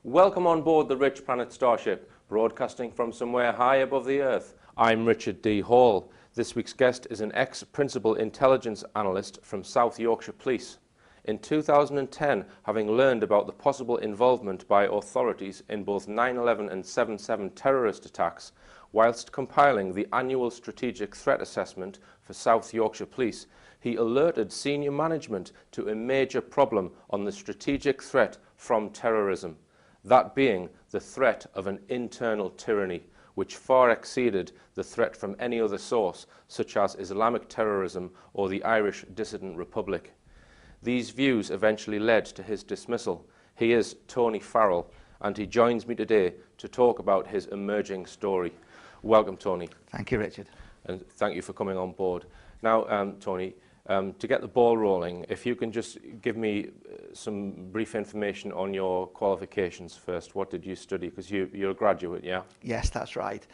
Welcome on board the Rich Planet Starship, broadcasting from somewhere high above the Earth. I'm Richard D. Hall. This week's guest is an ex-principal intelligence analyst from South Yorkshire Police. In 2010, having learned about the possible involvement by authorities in both 9/11 and 7/7 terrorist attacks, whilst compiling the annual strategic threat assessment for South Yorkshire Police, he alerted senior management to a major problem on the strategic threat from terrorism, that being the threat of an internal tyranny, which far exceeded the threat from any other source, such as Islamic terrorism or the Irish Dissident Republic. These views eventually led to his dismissal. He is Tony Farrell, and he joins me today to talk about his emerging story. Welcome, Tony. Thank you, Richard. And thank you for coming on board. Now, Tony, to get the ball rolling, if you can just give me some brief information on your qualifications first. What did you study? Because you're a graduate, yeah? Yes, that's right.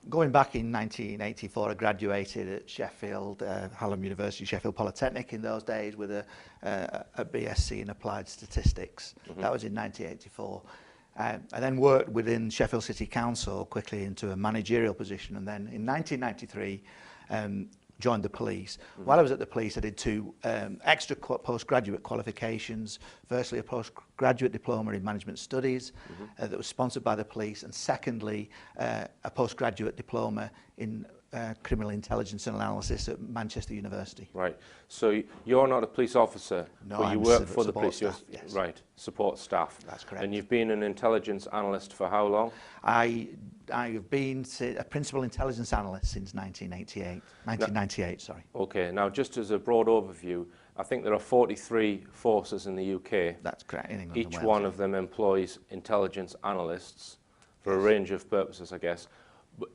Going back in 1984, I graduated at Sheffield, Hallam University, Sheffield Polytechnic in those days with a BSc in Applied Statistics. That was in 1984. I then worked within Sheffield City Council quickly into a managerial position, and then in 1993 joined the police. While I was at the police, I did two extra postgraduate qualifications. Firstly, a postgraduate diploma in management studies that was sponsored by the police, and secondly, a postgraduate diploma in criminal intelligence and analysis at Manchester University. Right. So you're not a police officer, no, but you work for the police. Staff, yes. Right. Support staff. That's correct. And you've been an intelligence analyst for how long? I've been a principal intelligence analyst since 1998, sorry. Okay, now just as a broad overview, I think there are 43 forces in the UK. That's correct, in England. Each one of them employs intelligence analysts for a range of purposes, I guess,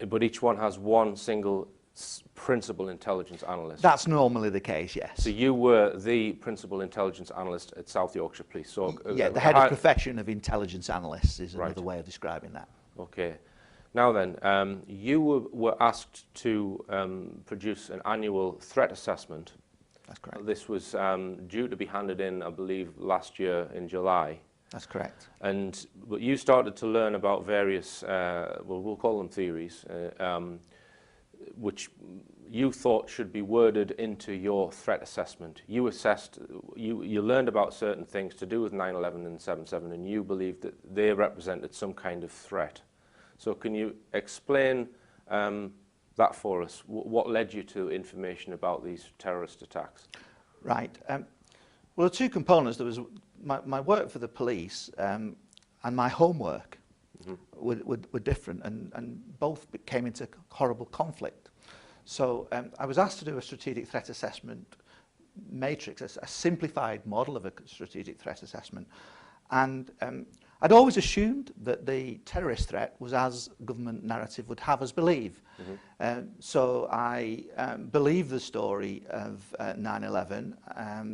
but each one has one single principal intelligence analyst. That's normally the case, yes. So you were the principal intelligence analyst at South Yorkshire Police. So, yeah, the head of profession of intelligence analysts is another way of describing that. Okay. Now then, you were asked to produce an annual threat assessment. That's correct. This was due to be handed in, I believe, last year in July. That's correct. But you started to learn about various, well, we'll call them theories, which you thought should be worded into your threat assessment. You assessed, you learned about certain things to do with 9/11 and 7/7, and you believed that they represented some kind of threat. So can you explain that for us? What led you to information about these terrorist attacks? Right. Well, there are two components. There was my work for the police and my homework were different, and both came into horrible conflict. So I was asked to do a strategic threat assessment matrix, a simplified model of a strategic threat assessment. And I'd always assumed that the terrorist threat was as government narrative would have us believe. So I believed the story of 9/11.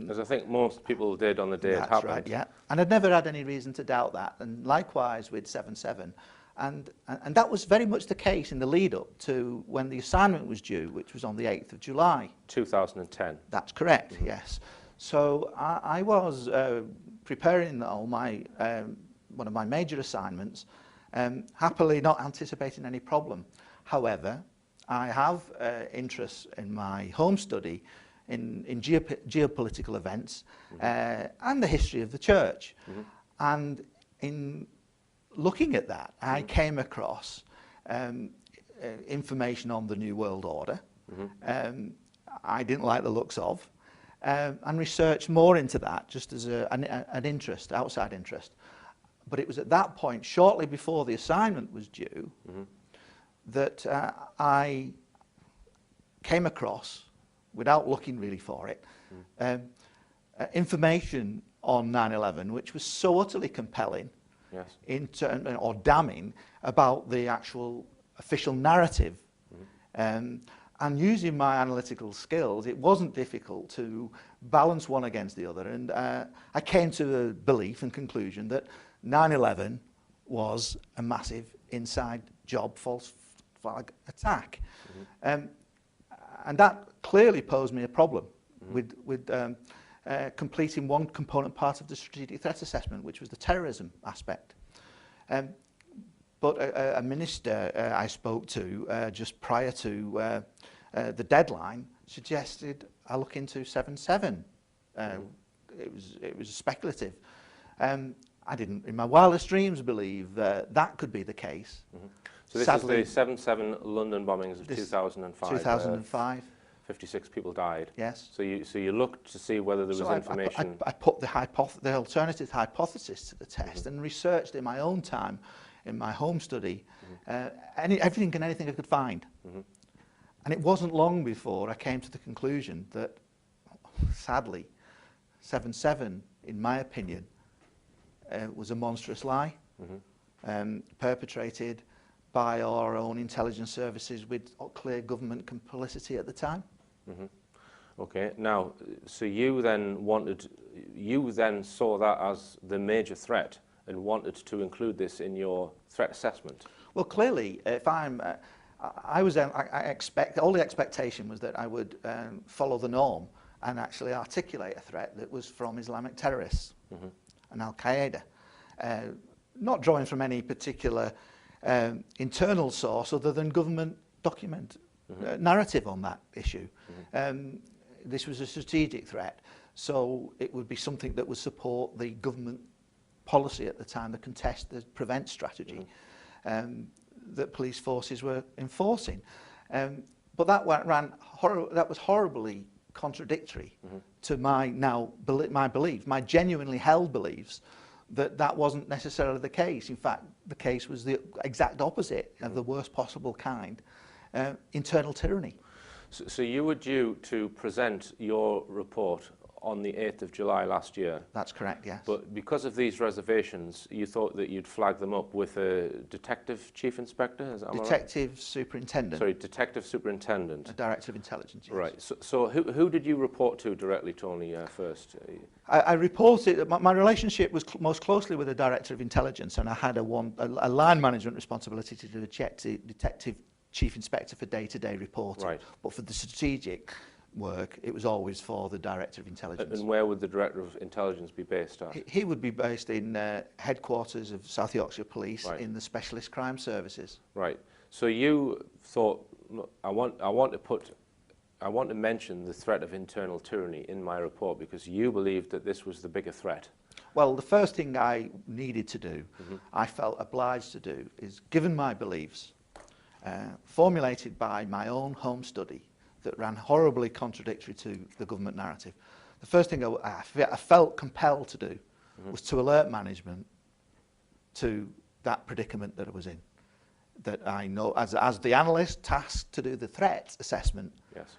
As I think most people did on the day it happened. That's right, yeah. And I'd never had any reason to doubt that. And likewise with 7/7. And that was very much the case in the lead up to when the assignment was due, which was on the 8th of July. 2010. That's correct, yes. So I was preparing all my one of my major assignments, happily not anticipating any problem. However, I have interests in my home study in geopolitical events and the history of the church. And in looking at that, I came across information on the New World Order. I didn't like the looks of, and researched more into that just as an interest, outside interest. But it was at that point, shortly before the assignment was due, that I came across, without looking really for it, information on 9/11, which was so utterly compelling, or damning, about the actual official narrative. And using my analytical skills, it wasn't difficult to balance one against the other. And I came to the belief and conclusion that 9/11 was a massive inside job false flag attack. And that clearly posed me a problem with completing one component part of the strategic threat assessment, which was the terrorism aspect. But a minister I spoke to just prior to the deadline suggested I look into 7-7. It was speculative. I didn't, in my wildest dreams, believe that could be the case. So this Sadly, is the 7-7 London bombings of 2005. 2005. 56 people died. Yes. So you looked to see whether there was information. I put the alternative hypothesis to the test and researched in my own time, in my home study, everything and anything I could find. And it wasn't long before I came to the conclusion that, sadly, 7-7, in my opinion, was a monstrous lie, perpetrated by our own intelligence services with clear government complicity at the time. Okay, now, so you then saw that as the major threat and wanted to include this in your threat assessment? Well, clearly, if all the expectation was that I would follow the norm and actually articulate a threat that was from Islamic terrorists and Al-Qaeda, not drawing from any particular internal source other than government document narrative on that issue. This was a strategic threat, so it would be something that would support the government policy at the time, the contest, the prevent strategy that police forces were enforcing. But that was horribly contradictory to my belief, my genuinely held beliefs that wasn't necessarily the case. In fact, the case was the exact opposite of the worst possible kind, internal tyranny. So you were due to present your report on the 8th of July last year. That's correct, yes. But because of these reservations, you thought that you'd flag them up with a detective chief inspector? Is that detective superintendent. Sorry, detective superintendent. A director of intelligence, yes. Right. So who did you report to directly, Tony, first? I reported, my relationship was most closely with the director of intelligence, and I had a line management responsibility to do a check to detective chief inspector for day-to-day reporting. Right. But for the strategic work, it was always for the director of intelligence. And where would the director of intelligence be based at? He would be based in headquarters of South Yorkshire Police, right, in the specialist crime services. Right. So you thought, look, I want to mention the threat of internal tyranny in my report because you believed that this was the bigger threat. Well, the first thing I needed to do, I felt obliged to do, is given my beliefs, formulated by my own home study, that ran horribly contradictory to the government narrative. The first thing I felt compelled to do was to alert management to that predicament that I was in. That I know, as the analyst tasked to do the threat assessment, yes,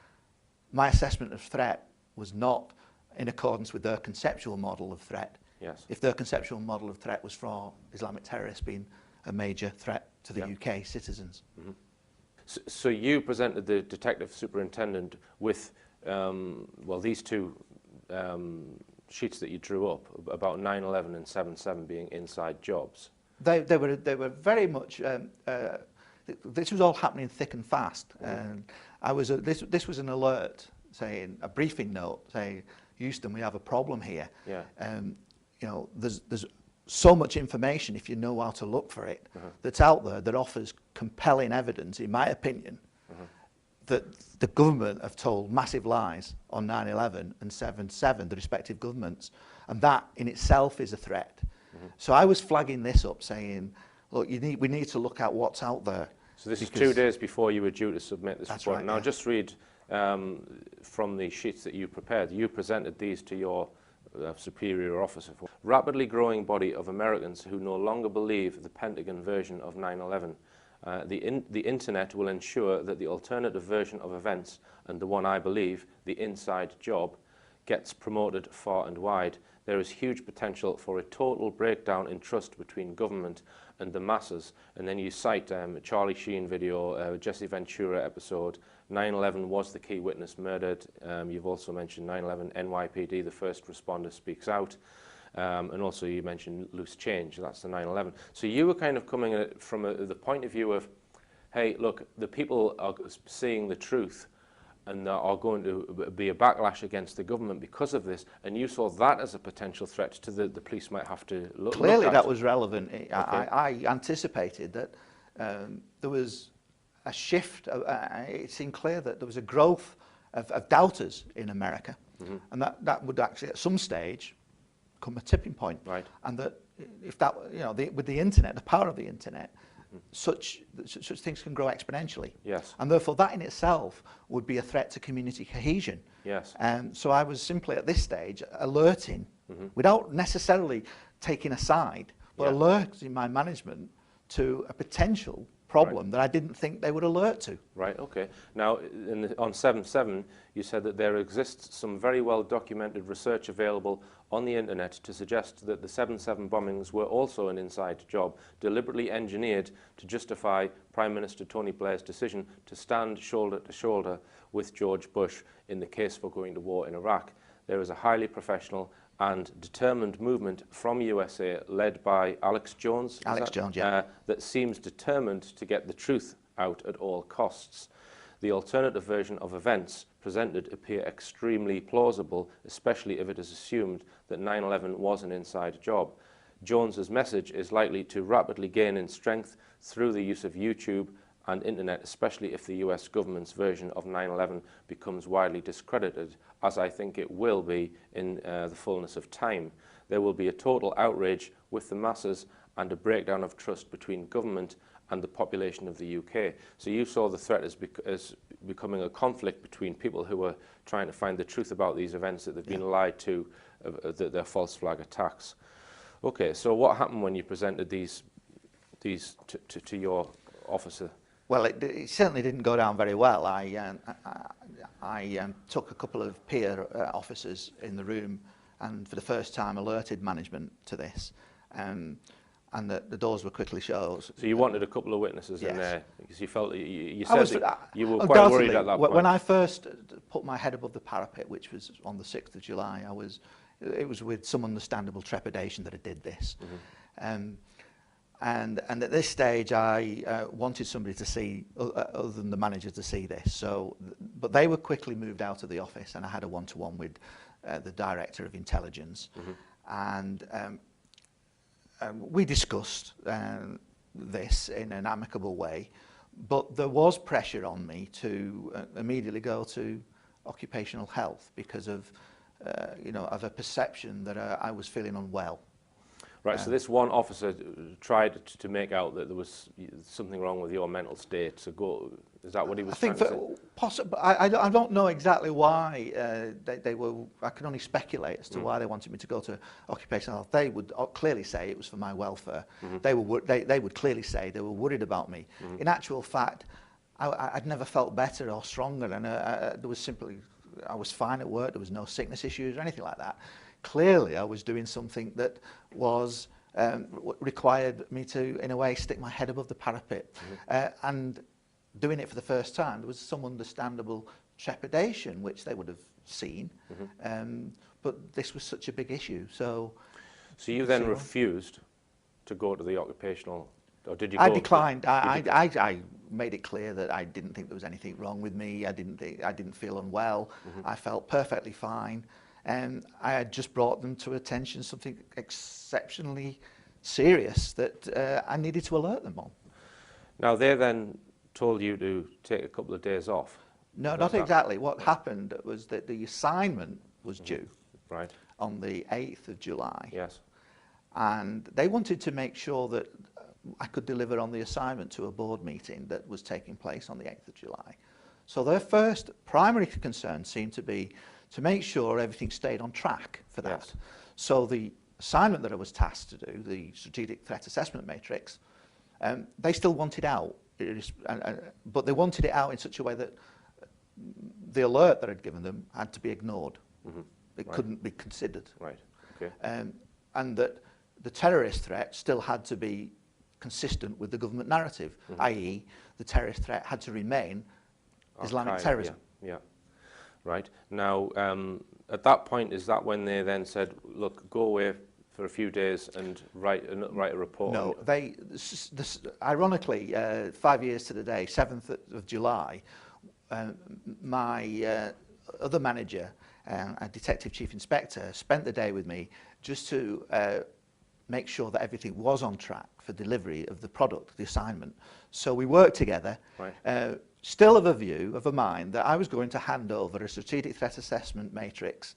my assessment of threat was not in accordance with their conceptual model of threat. Yes. If their conceptual model of threat was for Islamic terrorists being a major threat to the UK citizens. So you presented the detective superintendent with, well, these two sheets that you drew up about 9/11 and 7/7 being inside jobs. They were very much. This was all happening thick and fast, and this was an alert, saying a briefing note saying, Houston, we have a problem here. Yeah. You know, there's so much information, if you know how to look for it, that's out there that offers compelling evidence, in my opinion, that the government have told massive lies on 9/11 and 7/7, the respective governments, and that in itself is a threat. So I was flagging this up, saying, look, we need to look at what's out there. So this is 2 days before you were due to submit this report. Right, now, just read from the sheets that you prepared. You presented these to your superior officer. Rapidly growing body of Americans who no longer believe the Pentagon version of 9/11. The internet will ensure that the alternative version of events, and the one I believe, the inside job, gets promoted far and wide. There is huge potential for a total breakdown in trust between government and the masses. And then you cite a Charlie Sheen video, Jesse Ventura episode, 9/11 was the key witness murdered. You've also mentioned 9/11 NYPD, the first responder speaks out. And also you mentioned loose change, that's the 9/11. So you were kind of coming at it from the point of view of, hey, look, the people are seeing the truth and there are going to be a backlash against the government because of this, and you saw that as a potential threat to the police might have to look Clearly at. that was relevant. Okay. I anticipated that there was a shift. It seemed clear that there was a growth of doubters in America, and that would actually at some stage come a tipping point. Right. And that if that, with the internet, the power of the internet, such things can grow exponentially. Yes. And therefore that in itself would be a threat to community cohesion. Yes. So I was simply at this stage alerting, without necessarily taking a side, but alerting my management to a potential problem that I didn't think they would alert to. Right, okay. Now, on 7/7, you said that there exists some very well documented research available on the internet to suggest that the 7/7 bombings were also an inside job, deliberately engineered to justify Prime Minister Tony Blair's decision to stand shoulder to shoulder with George Bush in the case for going to war in Iraq. There is a highly professional and determined movement from USA led by Alex Jones. That seems determined to get the truth out at all costs. The alternative version of events presented appear extremely plausible, especially if it is assumed that 9/11 was an inside job. Jones's message is likely to rapidly gain in strength through the use of YouTube and internet, especially if the US government's version of 9/11 becomes widely discredited, as I think it will be in the fullness of time. There will be a total outrage with the masses and a breakdown of trust between government and the population of the UK. So you saw the threat as becoming a conflict between people who were trying to find the truth about these events that they've been lied to, their false flag attacks. Okay, so what happened when you presented these to your officer? Well, it certainly didn't go down very well. I took a couple of peer officers in the room and for the first time alerted management to this. And the doors were quickly shut. So you wanted a couple of witnesses in there because you felt you you were quite undoubtedly worried at that point. When I first put my head above the parapet, which was on the 6th of July, it was with some understandable trepidation that I did this. And at this stage, I wanted somebody to see, other than the manager, to see this. But they were quickly moved out of the office, and I had a one-to-one with the director of intelligence, and we discussed this in an amicable way. But there was pressure on me to immediately go to occupational health because of a perception that I was feeling unwell. Right, so this one officer tried to make out that there was something wrong with your mental state. So is that what he was trying to say? Possibly. I don't know exactly why they were. I can only speculate as to why they wanted me to go to occupational health. They would clearly say it was for my welfare. They would clearly say they were worried about me. In actual fact, I'd never felt better or stronger, and I was fine at work. There was no sickness issues or anything like that. Clearly, I was doing something that was required me to, in a way, stick my head above the parapet. And doing it for the first time, there was some understandable trepidation, which they would have seen. But this was such a big issue. So you then refused to go to the occupational, or did you go? I declined. I made it clear that I didn't think there was anything wrong with me. I didn't feel unwell. I felt perfectly fine. And I had just brought them to attention something exceptionally serious that I needed to alert them on. Now, they then told you to take a couple of days off. No, not exactly. What happened was that the assignment was due on the 8th of July. Yes. And they wanted to make sure that I could deliver on the assignment to a board meeting that was taking place on the 8th of July. So their first primary concern seemed to be to make sure everything stayed on track for that. Yes. So the assignment that I was tasked to do, the Strategic Threat Assessment Matrix, they still wanted out, but they wanted it out in such a way that the alert that I'd given them had to be ignored. It couldn't be considered. Right. Okay. And that the terrorist threat still had to be consistent with the government narrative, i.e. the terrorist threat had to remain Islamic terrorism. Yeah. Right. Now, at that point, is that when they then said, look, go away for a few days and write a report? No, ironically, 5 years to the day, 7th of July, my other manager, a detective chief inspector, spent the day with me just to make sure that everything was on track for delivery of the product, the assignment. So we worked together, Right. still of a mind that I was going to hand over a strategic threat assessment matrix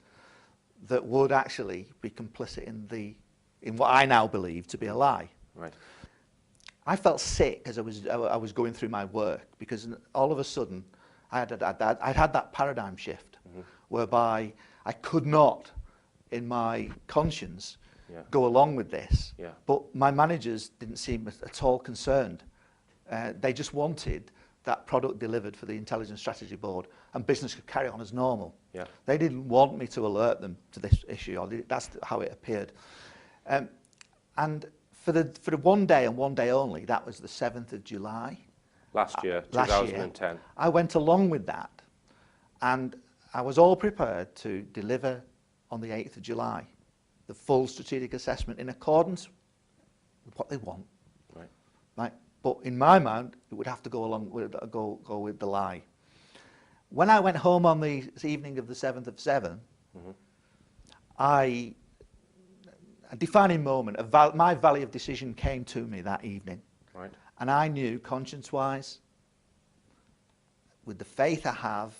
that would actually be complicit in what I now believe to be a lie. Right. I felt sick as I was going through my work, because all of a sudden I'd had that paradigm shift, whereby I could not, in my conscience, go along with this. Yeah. But my managers didn't seem at all concerned. They just wanted that product delivered for the Intelligence Strategy Board, and business could carry on as normal. Yeah. They didn't want me to alert them to this issue, or that's how it appeared. And for the one day and one day only, that was the 7th of July. Last year, Last 2010. year, I went along with that, and I was all prepared to deliver on the 8th of July, the full strategic assessment in accordance with what they want. Right. Right? But in my mind, it would have to go along with go with the lie. When I went home on the evening of the 7th of 7, a defining moment, my valley of decision came to me that evening. Right. And I knew, conscience-wise, with the faith I have,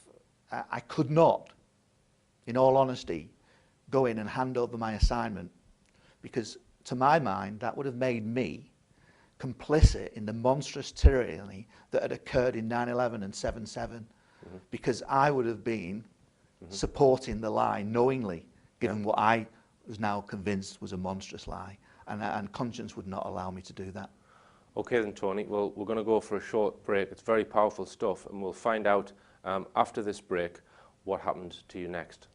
I could not, in all honesty, go in and hand over my assignment, because to my mind that would have made me complicit in the monstrous tyranny that had occurred in 9/11 and 7/7, because I would have been supporting the lie knowingly, given what I was now convinced was a monstrous lie, and conscience would not allow me to do that. Okay then, Tony, well, we're going to go for a short break. It's very powerful stuff, and we'll find out after this break what happened to you next.